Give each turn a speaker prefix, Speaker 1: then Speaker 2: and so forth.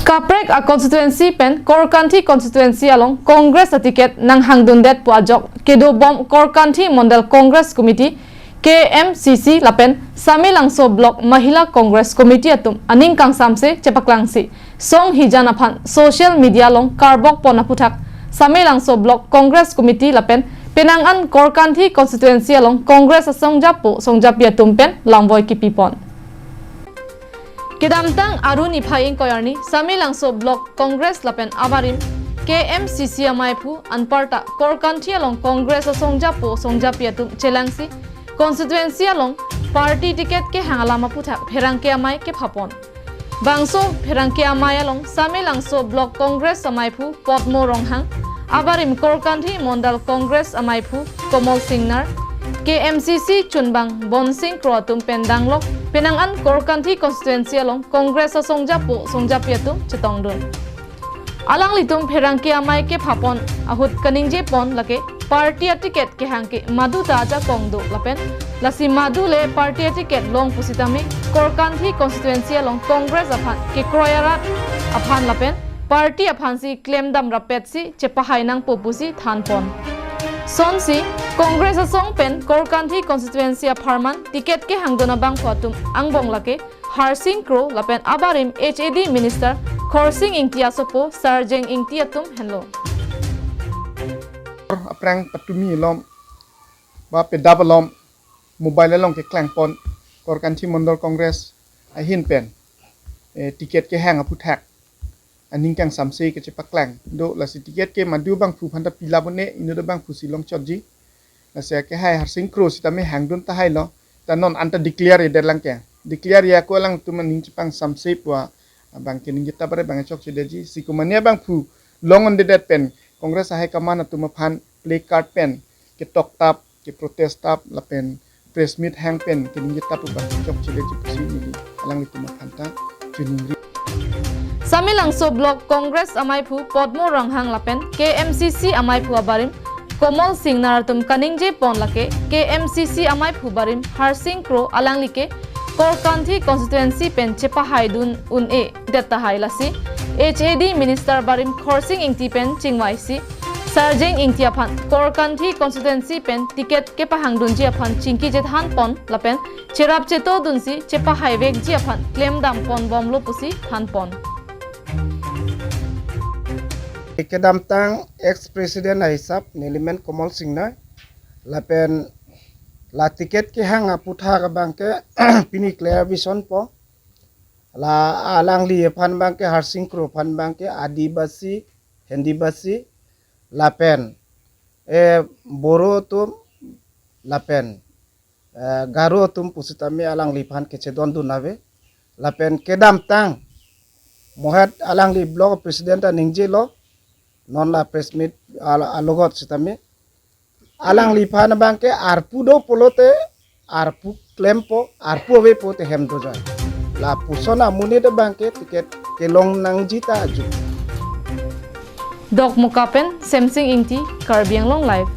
Speaker 1: Kaprek a constituency pen Korkanthi constituency along Congress a ticket nang hangdundet puajok kedo bom Korkanthi Mondal Congress Committee KMCC lapen Samilangso Block Mahila Congress Committee atum aning kang samse cepaklangsi song hijana phan social media long karbok ponaputhak Samilangso Block Congress Committee lapen penangan Korkanthi constituency along Congress songjapo songjapia tumpen langboy kipipon Kedamtang aruni phaing koyarni Samilangso Block Congress lapen abarim KMCC amaipu anparta Korkanthi along Congress songjapo songjapiatum chelangsi constituency along party ticket ke hangalama puthak pherangke amai ke phapon bangso pherangke amai along Samilangso Block Congress amaipu potmo ronghang abarim Korkanthi Mondal Congress amaipu Komol Singnar KMCC Chunbang Bonsing Kroatum Pendanglok Penangan Korkanthi constituency along Congress songjapo songjapiatum chetongdun alang litum pherangke amai ke phapon ahut kaningje pon lake party ticket ke hangke madu taja kongdo lapen lasi madu le party ticket long pusitami Korkanthi constituency along Congress aphan ke kroyarat aphan lapen party aphan si claim dam rapet si chepahai nang popusi thanpon sonsi Congress song pen Korkanthi constituency apharman ticket ke hangdona bang phatum angbong lake Harsing Kro lapen abarim HAD minister Khorsing Ingtia sopo Sarjeng Ingtiatum hello
Speaker 2: aprang patumi lom ba pedab lom mobile long ke klang pon Korkanthi Mondal Congress ahin pen ticket ke hang aputhak aning kang samse ke cepak klang do lasi ticket ke madu bang pu phanda pila bone ino do bang pu silong chodji lasi ke hai Harsing Kro sitame hang don ta hai lo ta non anta declare der lang ke declare ya ko lang tu maning cepang samse pua bang ke ninggit tabare bang chok chedeji sikumania bang pu long on the dead pen Congress ahai kamana tu maphan play card pen ke tok tap ke protest tap lapen press meet hang pen ke ninggit tap bang chok chedeji pusi ni alang itu maphan ta juning
Speaker 1: Samilangso Block Congress amaipu potmo ranghang lapen KMCC amaipu abarim Komol Singnar tum kaningje pon lake KMCC amaipu barim Harsing Kro alang like Korkanthi constituency pen chepahai dun un e detta hailasi HAD minister barim Khorsing Ingti pen chingwaisi Sarjeng Ingtia phan Korkanthi constituency pen ticket ke pahang dun ji phan chingki je than pon lapen cherap cheto dun si chepahai vek ji phan claim dam pon bomlo pusi than pon
Speaker 3: Kedamtang ex-president na hisap Nilimen Komol Singnar lapen la tiket ke hang aputha ka bangke pini clear vision po la alang li phan bangke Harsing Kro phan bangke adibasi hendibasi lapen boro tum lapen garo tum pusitami alang li phan ke chedon dunabe lapen kedamtang mohat alang li block president ningje lo non la press meet alogot sitame alang lipa na bangke arpu do polote arpu klempo arpu we pote hemdo jai la pusona muni de bangke tiket kelong nang jita aju
Speaker 1: Dok Mukapen Semsing Ingti Karbiang Long Life